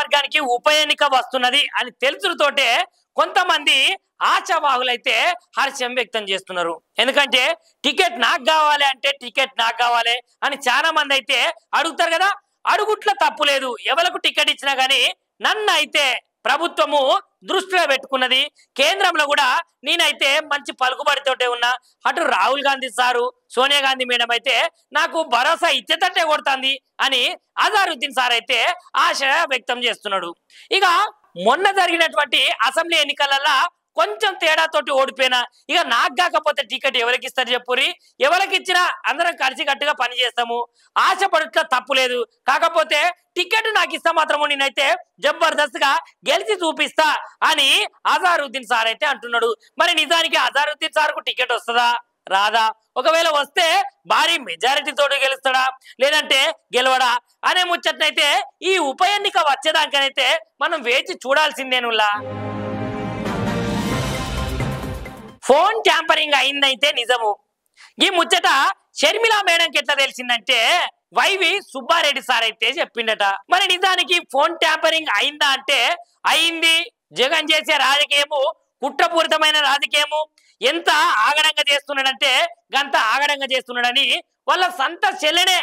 నియోజకవర్గానికి ఉప ఎన్నిక వస్తున్నది అని తెలుసుతోటే కొంతమంది ఆశావాహులైతే హర్షం వ్యక్తం చేస్తున్నారు. ఎందుకంటే టికెట్ నాకు కావాలి అంటే టికెట్ నాకు కావాలి అని చాలా మంది అయితే అడుగుతారు కదా. అడుగుట్ల తప్పు లేదు, ఎవరికి టికెట్ ఇచ్చినా కానీ నన్ను అయితే ప్రభుత్వము దృష్టిలో పెట్టుకున్నది. కేంద్రంలో కూడా నేనైతే మంచి పలుకుబడితోటే ఉన్నా. అటు రాహుల్ గాంధీ సారు, సోనియా గాంధీ మేడం అయితే నాకు భరోసా ఇచ్చేటట్టే కొడుతుంది అని అజారుద్దీన్ సార్ అయితే ఆశ వ్యక్తం చేస్తున్నాడు. ఇక మొన్న జరిగినటువంటి అసెంబ్లీ ఎన్నికలలో కొంచెం తేడాతోటి ఓడిపోయినా ఇక నాకు కాకపోతే టికెట్ ఎవరికి ఇస్తారు చెప్పురి, ఎవరికి ఇచ్చినా అందరం కలిసి కట్టుగా పని చేస్తాము, ఆశపడుట్ల తప్పు లేదు. కాకపోతే టికెట్ నాకు ఇస్తా మాత్రము నేనైతే జబర్దస్త్ గా గెలిచి చూపిస్తా అని అజారుద్దీన్ సార్ అయితే అంటున్నాడు. మరి నిజానికి అజారుద్దీన్ సార్ కు టికెట్ వస్తుందా రాదా, ఒకవేళ వస్తే భారీ మెజారిటీ తోటి గెలుస్తాడా లేదంటే గెలవడా అనే ముచ్చట్నైతే ఈ ఉప ఎన్నిక వచ్చేదానికైతే మనం వేచి చూడాల్సిందేనులా. ఫోన్ ట్యాంపరింగ్ అయిందైతే నిజము. ఈ ముచ్చట షర్మిలా మేడంకి ఎట్లా తెలిసిందంటే వైవి సుబ్బారెడ్డి సార్ అయితే చెప్పిండట. మరి నిజానికి ఫోన్ ట్యాంపరింగ్ అయిందా అంటే అయింది. జగన్ చేసే రాజకీయము కుట్రపూరితమైన రాజకీయము ఎంత ఆగడంగా చేస్తున్నాడంటే గంత ఆగడంగా చేస్తున్నాడని వాళ్ళ సొంత చెల్లెనే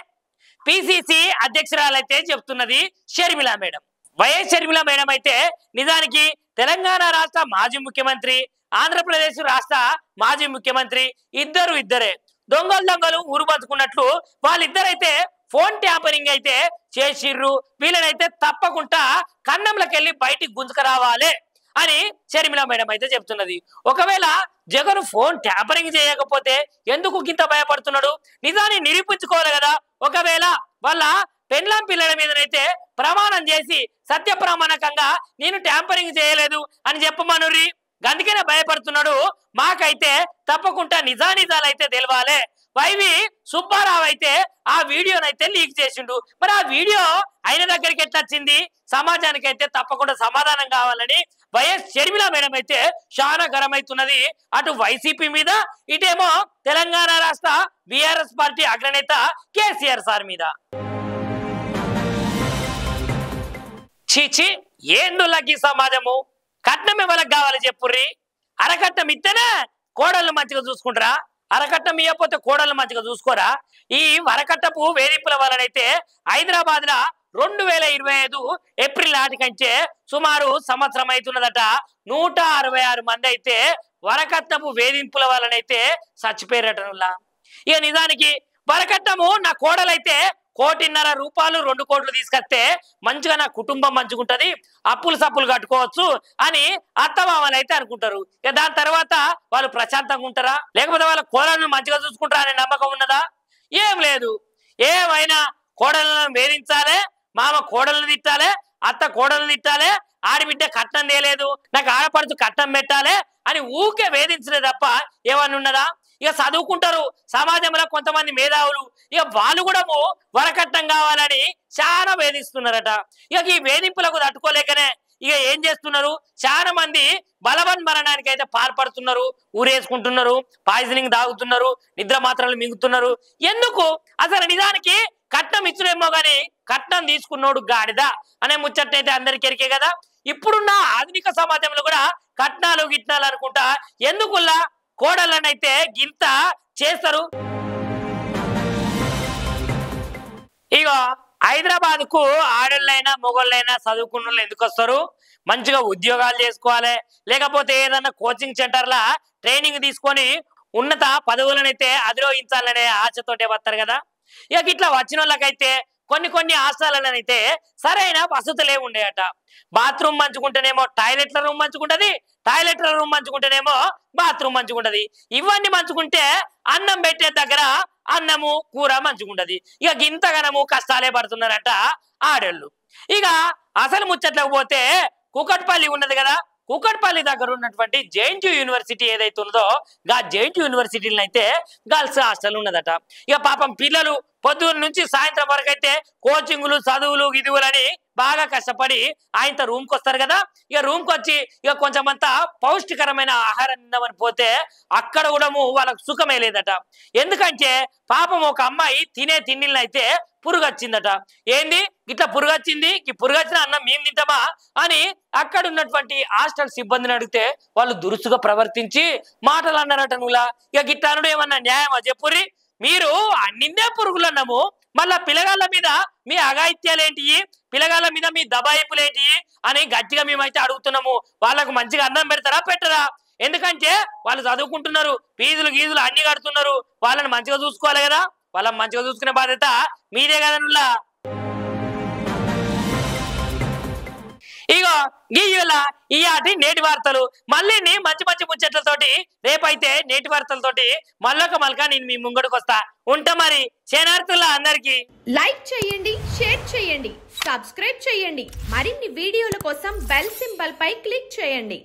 పిసిసి అధ్యక్షురాలైతే చెప్తున్నది Sharmila madam. YS Sharmila madam అయితే నిజానికి తెలంగాణ రాష్ట్ర మాజీ ముఖ్యమంత్రి, ఆంధ్రప్రదేశ్ రాష్ట్ర మాజీ ముఖ్యమంత్రి ఇద్దరే దొంగలు ఊరు బతుకున్నట్లు వాళ్ళిద్దరైతే ఫోన్ ట్యాంపరింగ్ అయితే చేసిర్రు. వీళ్ళనైతే తప్పకుండా కన్నంలోకి వెళ్ళి బయటికి గుంజుకు రావాలి అని షర్మిలా మేడం అయితే చెప్తున్నది. ఒకవేళ జగన్ ఫోన్ ట్యాంపరింగ్ చేయకపోతే ఎందుకు గింత భయపడుతున్నాడు, నిజాన్ని నిరూపించుకోవాలి కదా. ఒకవేళ వాళ్ళ పెండ్లాం పిల్లల మీదనైతే ప్రమాణం చేసి సత్య ప్రమాణకంగా నేను ట్యాంపరింగ్ చేయలేదు అని చెప్పమనుర్రి, అందుకనే భయపడుతున్నాడు. మాకైతే తప్పకుండా నిజానిజాలైతే తెలవాలి. వైవి సుబ్బారావు అయితే ఆ వీడియోనైతే లీక్ చేసిండు. మరి ఆ వీడియో ఆయన దగ్గరికి ఎట్లా వచ్చింది, సమాజానికి అయితే తప్పకుండా సమాధానం కావాలని వైఎస్ షర్మిలా మేడం అయితే చాలా గరమైతున్నది. అటు వైసీపీ మీద, ఇటేమో తెలంగాణ రాష్ట్ర బీఆర్ఎస్ పార్టీ అగ్రనేత కేసీఆర్ సార్ మీద. చీచి ఏందులకి సమాజము, కట్నం ఎవరికి కావాలి చెప్పుర్రి. అరకట్నం ఇస్తేనే కోడళ్ళు మంచిగా చూసుకుంటారా, అరకట్నం ఇవ్వకపోతే కోడళ్ళు మంచిగా చూసుకోరా. ఈ వరకట్టపు వేధింపుల వలనైతే హైదరాబాద్ లా 2025 ఏప్రిల్ నాటికంటే సుమారు సంవత్సరం అవుతున్నదట. 166 మంది అయితే వరకట్నపు వేధింపుల వలనైతే చచ్చిపోయారటనులా. ఇక నిజానికి వరకట్నము నా కోడలైతే 1.5 కోట్లు 2 కోట్లు తీసుకొస్తే మంచిగా నా కుటుంబం మంచిగుంటది, అప్పులు సప్పులు కట్టుకోవచ్చు అని అత్తమామలు అయితే అనుకుంటారు. ఇక దాని తర్వాత వాళ్ళు ప్రశాంతంగా ఉంటారా, లేకపోతే వాళ్ళ కోడలను మంచిగా చూసుకుంటారా అనే నమ్మకం ఉన్నదా? ఏం లేదు. ఏమైనా కోడలను వేధించాలి, మామ కోడలను తిట్టాలి, అత్త కోడలను తిట్టాలి, ఆడిబిడ్డ కట్నం తేలేదు నాకు ఆడపడుచు కట్నం పెట్టాలి అని ఊకే వేధించలే తప్ప ఏమన్నా ఉన్నదా? ఇక చదువుకుంటారు సమాజంలో కొంతమంది మేధావులు, ఇక వాళ్ళు కూడా వరకట్నం కావాలని చాలా వేధిస్తున్నారట. ఇక ఈ వేధింపులకు తట్టుకోలేకనే ఇక ఏం చేస్తున్నారు, చాలా మంది బలవన్ మరణానికి అయితే పాల్పడుతున్నారు, ఊరేసుకుంటున్నారు, పాయిజనింగ్ తాగుతున్నారు, నిద్ర మాత్రలు మింగుతున్నారు. ఎందుకు అసలు నిజానికి కట్నం ఇచ్చుడేమో గాని కట్నం తీసుకున్నోడు గాడిద అనే ముచ్చట్నైతే అందరికి ఎరికే కదా. ఇప్పుడున్న ఆధునిక సమాజంలో కూడా కట్నాలు గిట్నాలు అనుకుంటా ఎందుకుల్లా కోడళ్ళనైతే గింత చేస్తారు. ఇక హైదరాబాద్ కు ఆడళ్ళైనా మొగోళ్ళైనా చదువుకున్న వాళ్ళు ఎందుకు వస్తారు, మంచిగా ఉద్యోగాలు చేసుకోవాలి, లేకపోతే ఏదన్నా కోచింగ్ సెంటర్లా ట్రైనింగ్ తీసుకొని ఉన్నత పదవులనైతే అధిరోహించాలనే ఆశతోటే వస్తారు కదా. ఇక ఇట్లా వచ్చిన వాళ్ళకైతే కొన్ని హాస్టళ్ళనైతే సరైన వసతులే ఉండేయట. బాత్రూమ్ మంచుకుంటేనేమో టాయిలెట్ల రూమ్ మంచుకుంటది, టాయిలెట్ల రూమ్ మంచుకుంటేనేమో బాత్రూమ్ మంచుకుంటది. ఇవన్నీ మంచుకుంటే అన్నం పెట్టే దగ్గర అన్నము కూర మంచుకుంటది. ఇక గింతగనము కష్టాలే పడుతున్నారట ఆడళ్ళు. ఇక అసలు ముచ్చట్లకు పోతే కుకట్పల్లి ఉన్నది కదా, కుకట్పల్లి దగ్గర ఉన్నటువంటి జేఎన్టీయూ యూనివర్సిటీ ఏదైతే ఉన్నదో ఆ జేఎన్టీయూ యూనివర్సిటీలో అయితే గర్ల్స్ హాస్టల్ ఉన్నదట. ఇక పాపం పిల్లలు పొద్దున్న నుంచి సాయంత్రం వరకు అయితే కోచింగ్లు చదువులు గిదువులని బాగా కష్టపడి ఆయనతో రూమ్కి వస్తారు కదా. ఇక రూమ్కి వచ్చి ఇక కొంచెమంతా పౌష్టికరమైన ఆహారం తిందామని పోతే అక్కడ కూడా వాళ్ళకు సుఖమే లేదట. ఎందుకంటే పాపం ఒక అమ్మాయి తినే తిండిని అయితే పురుగు వచ్చిందట. ఏంది ఇట్లా పురుగు వచ్చింది, ఈ పురుగు వచ్చిన అన్నం మేము తింటామా అని అక్కడ ఉన్నటువంటి హాస్టల్ సిబ్బందిని అడిగితే వాళ్ళు దురుసుగా ప్రవర్తించి మాటలు అన్నారట. నువ్వులా ఇక గిట్టానుడు ఏమన్నా న్యాయమా చెప్పుర్రి? మీరు అన్నిందే పురుగులు అన్నాము, మళ్ళా పిల్లగాళ్ళ మీద మీ అఘాయిత్యాలేంటి, పిల్లగాళ్ళ మీద మీ దబాయింపులేంటి అని గట్టిగా మేమైతే అడుగుతున్నాము. వాళ్ళకు మంచిగా అన్నం పెడతారా పెట్టరా? ఎందుకంటే వాళ్ళు చదువుకుంటున్నారు, ఫీజులు గీజులు అన్ని కడుతున్నారు, వాళ్ళని మంచిగా చూసుకోవాలి కదా. వాళ్ళని మంచిగా చూసుకునే బాధ్యత మీదే కదా. నుల్లా ఇగో గీయుల ఈయాటి నేటి వార్తలు. మళ్ళీ మంచి మంచి ముచ్చట్లతోటి రేపైతే నేటి వార్తలతోటి మళ్ళొక నేను మీ ముంగడికి వస్తా. ఉంటా మరి. శనార్థుల అందరికి లైక్ చేయండి, షేర్ చేయండి, సబ్స్క్రైబ్ చేయండి. మరిన్ని వీడియోల కోసం బెల్ సింబల్ పై క్లిక్ చేయండి.